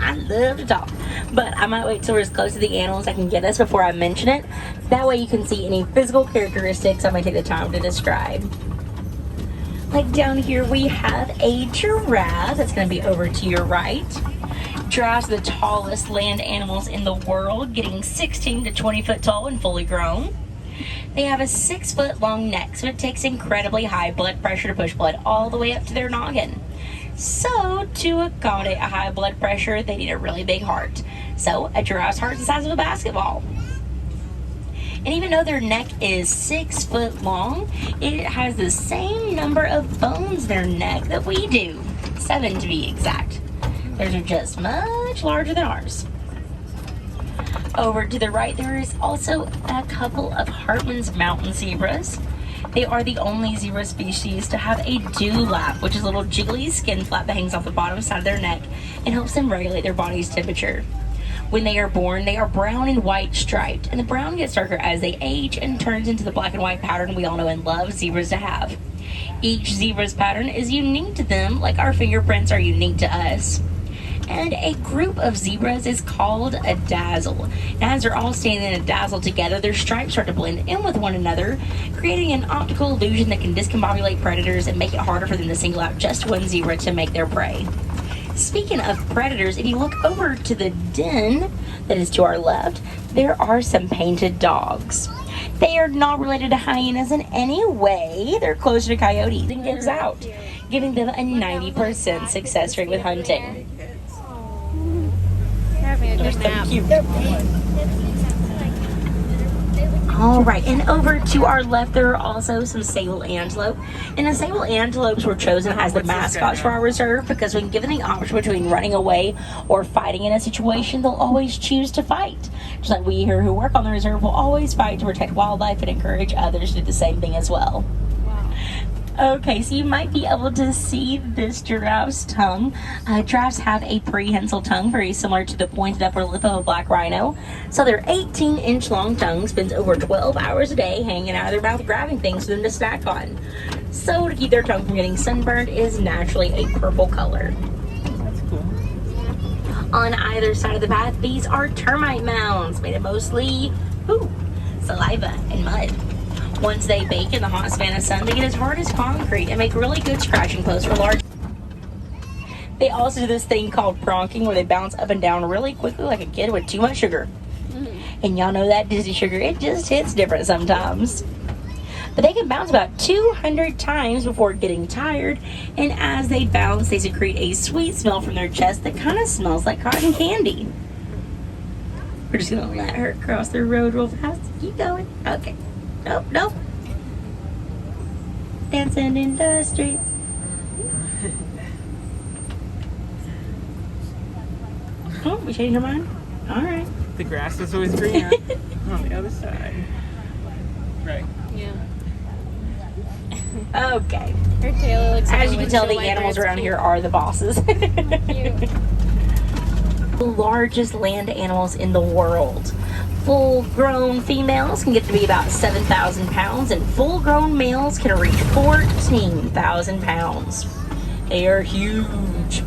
I love to talk. But I might wait till we're as close to the animals I can get us before I mention it. That way you can see any physical characteristics I might take the time to describe. Like down here we have a giraffe. That's going to be over to your right. Giraffes are the tallest land animals in the world, getting 16 to 20 foot tall and fully grown. They have a 6 foot long neck, so it takes incredibly high blood pressure to push blood all the way up to their noggin. So, to accommodate a high blood pressure, they need a really big heart. So, a giraffe's heart is the size of a basketball. And even though their neck is 6 foot long, it has the same number of bones in their neck that we do. 7 to be exact. Theirs are just much larger than ours. Over to the right, there is also a couple of Hartman's mountain zebras. They are the only zebra species to have a dewlap, which is a little jiggly skin flap that hangs off the bottom side of their neck and helps them regulate their body's temperature. When they are born, they are brown and white striped, and the brown gets darker as they age and turns into the black and white pattern we all know and love zebras to have. Each zebra's pattern is unique to them, like our fingerprints are unique to us. And a group of zebras is called a dazzle. And as they're all standing in a dazzle together, their stripes start to blend in with one another, creating an optical illusion that can discombobulate predators and make it harder for them to single out just one zebra to make their prey. Speaking of predators, if you look over to the den that is to our left, there are some painted dogs. They are not related to hyenas in any way. They're closer to coyotes and gives out, giving them a 90% success rate with hunting. They're so cute. Alright, and over to our left there are also some sable antelope. And the sable antelopes were chosen as the mascots for our reserve because when given the option between running away or fighting in a situation, they'll always choose to fight. Just like we here who work on the reserve will always fight to protect wildlife and encourage others to do the same thing as well. Okay, so you might be able to see this giraffe's tongue. Giraffes have a prehensile tongue, very similar to the pointed upper lip of a black rhino. So their 18-inch long tongue spends over 12 hours a day hanging out of their mouth grabbing things for them to snack on. So to keep their tongue from getting sunburned is naturally a purple color. That's cool. On either side of the path, these are termite mounds made of mostly saliva and mud. Once they bake in the hot Savannah sun, they get as hard as concrete and make really good scratching posts for large. They also do this thing called pronking where they bounce up and down really quickly like a kid with too much sugar. And y'all know that Disney sugar, it just hits different sometimes. But they can bounce about 200 times before getting tired, and as they bounce, they secrete a sweet smell from their chest that kind of smells like cotton candy. We're just gonna let her cross the road real fast. Keep going. Okay. Nope. Dancing in the streets. Oh, we changed our mind? Alright. The grass is always greener on the other side. Right. Yeah. Okay. Her tail looks like As you can tell, the animals around here are the bosses. Cute. The largest land animals in the world. Full-grown females can get to be about 7,000 pounds, and full-grown males can reach 14,000 pounds. They are huge.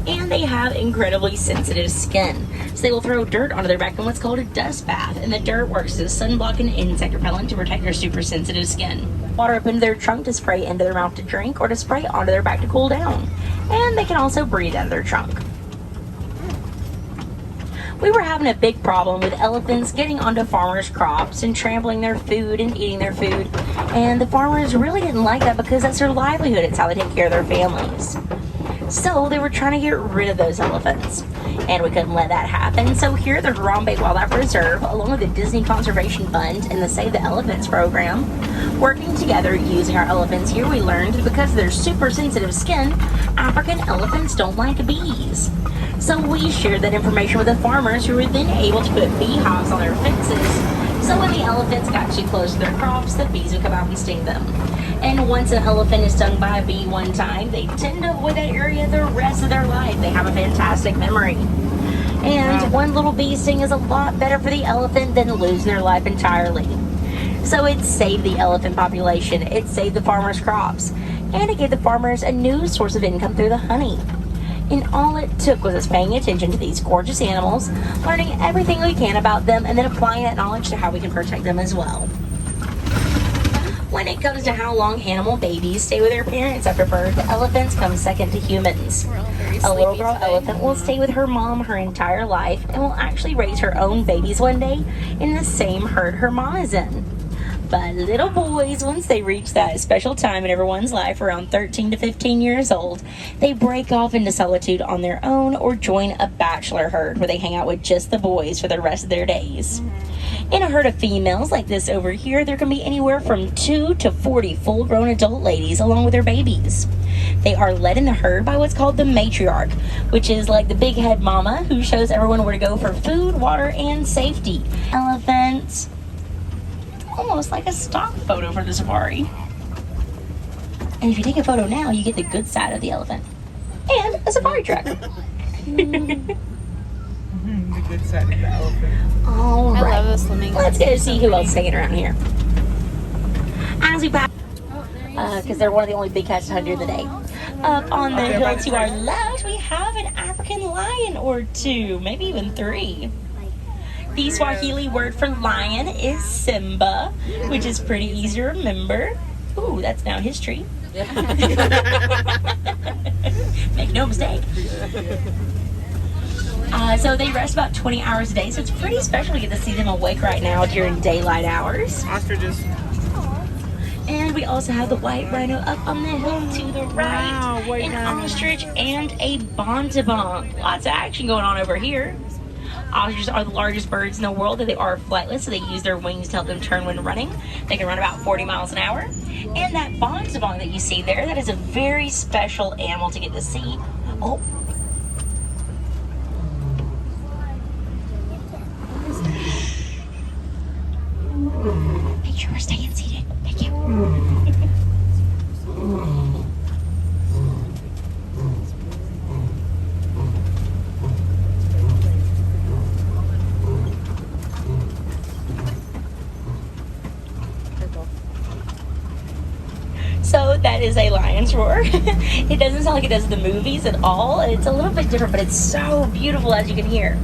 And they have incredibly sensitive skin. So they will throw dirt onto their back in what's called a dust bath, and the dirt works as a sunblock and insect repellent to protect their super sensitive skin. Water up into their trunk to spray into their mouth to drink, or to spray onto their back to cool down. And they can also breathe out of their trunk. We were having a big problem with elephants getting onto farmers' crops and trampling their food and eating their food. And the farmers really didn't like that because that's their livelihood. It's how they take care of their families. So they were trying to get rid of those elephants. And we couldn't let that happen. So here at the Harambe Wildlife Reserve, along with the Disney Conservation Fund and the Save the Elephants program, working together using our elephants here, we learned that because of their super sensitive skin, African elephants don't like bees. So we shared that information with the farmers, who were then able to put beehives on their fences, so when the elephants got too close to their crops, the bees would come out and sting them. And once an elephant is stung by a bee one time, they tend to avoid that area the rest of their life. They have a fantastic memory. And one little bee sting is a lot better for the elephant than losing their life entirely. So it saved the elephant population, it saved the farmers' crops, and it gave the farmers a new source of income through the honey. And all it took was us paying attention to these gorgeous animals, learning everything we can about them, and then applying that knowledge to how we can protect them as well. When it comes to how long animal babies stay with their parents after birth, elephants come second to humans. We're all very A little sleepy girl today. elephant will stay with her mom her entire life and will actually raise her own babies one day in the same herd her mom is in. But little boys, once they reach that special time in everyone's life, around 13 to 15 years old, they break off into solitude on their own or join a bachelor herd where they hang out with just the boys for the rest of their days. In a herd of females like this over here, there can be anywhere from 2 to 40 full-grown adult ladies along with their babies. They are led in the herd by what's called the matriarch, which is like the big head mama who shows everyone where to go for food, water, and safety. Elephants. Almost like a stock photo for the safari. And if you take a photo now, you get the good side of the elephant. And a safari truck. The good side of the elephant. All I right. love the swimming. Let's go see who else is hanging around here. As we pass, Oh, there he is. because they're one of the only big cats to hunt during the day. Up on the hill to our left, we have an African lion or two, maybe even three. The Swahili word for lion is Simba, which is pretty easy to remember. Ooh, that's now history. Make no mistake. So they rest about 20 hours a day, so it's pretty special to get to see them awake right now during daylight hours. Ostriches. And we also have the white rhino up on the hill to the right, Wow, white an rhino. ostrich, and a bontebon. Lots of action going on over here. Ostriches are the largest birds in the world, and they are flightless, so they use their wings to help them turn when running. They can run about 40 miles an hour. And that bontebon that you see there, that is a very special animal to get to see. Oh. Make sure we're staying seated. Thank you. So that is a lion's roar. It doesn't sound like it does in the movies at all. It's a little bit different, but it's so beautiful as you can hear.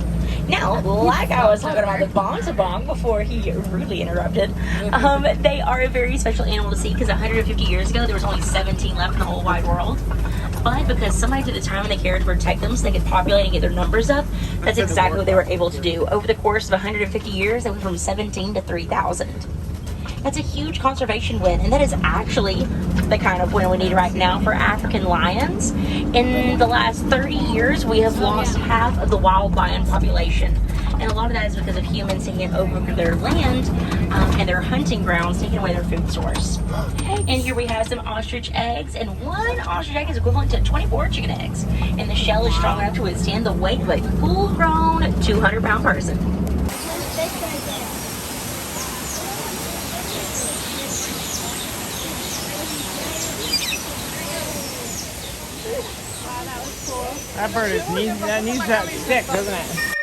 Now, like I was talking about the bontebon before he rudely interrupted, they are a very special animal to see because 150 years ago there was only 17 left in the whole wide world. But because somebody took the time and the care to protect them so they could populate and get their numbers up, that's exactly what they were able to do. Over the course of 150 years, they went from 17 to 3,000. That's a huge conservation win, and that is actually the kind of win we need right now for African lions. In the last 30 years, we have lost half of the wild lion population. And a lot of that is because of humans taking over their land and their hunting grounds, taking away their food source. And here we have some ostrich eggs, and one ostrich egg is equivalent to 24 chicken eggs. And the shell is strong enough to withstand the weight of a full-grown 200-pound person. That bird needs that stick, doesn't it?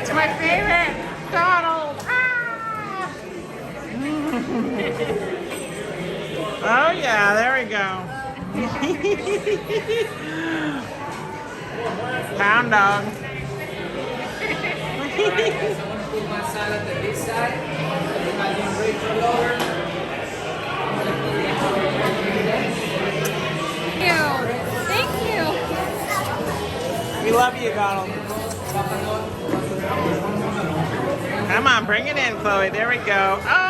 It's my favorite. Donald. Ah! Oh yeah, there we go. Pound dog. Thank you. We love you, Donald. Come on, bring it in, Chloe. There we go. Oh!